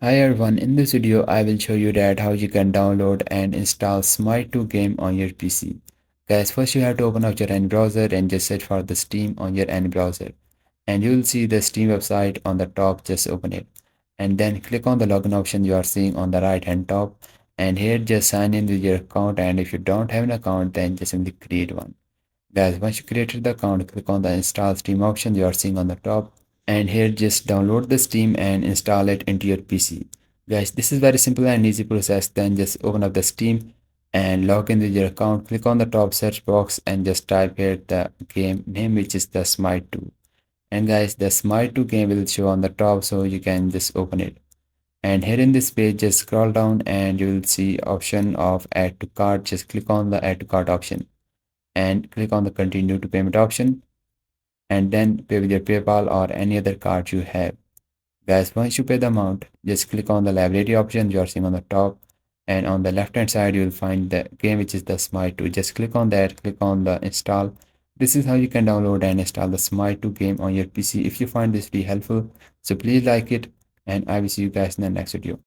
Hi everyone, in this video I will show you that how you can download and install SMITE 2 game on your PC. Guys, first you have to open up your any browser and just search for the Steam on your any browser. And you will see the Steam website on the top, just open it. And then click on the login option you are seeing on the right hand top. And here just sign in with your account, and if you don't have an account then just simply create one. Guys, once you created the account, click on the install Steam option you are seeing on the top, and here just download the Steam and install it into your PC. Guys, this is very simple and easy process. Then just open up the Steam and log in with your account. Click on the top search box and just type here the game name, which is the Smite 2. And guys, the Smite 2 game will show on the top, so you can just open it. And here in this page, just scroll down and you will see option of add to cart. Just click on the add to cart option and click on the continue to payment option, and then pay with your PayPal or any other card you have. Guys, once you pay the amount, just click on the library option you are seeing on the top, and on the left hand side you will find the game, which is the Smite 2. Just click on that, click on the install. This is how you can download and install the Smite 2 game on your PC. If you find this video helpful, so please like it, and I will see you guys in the next video.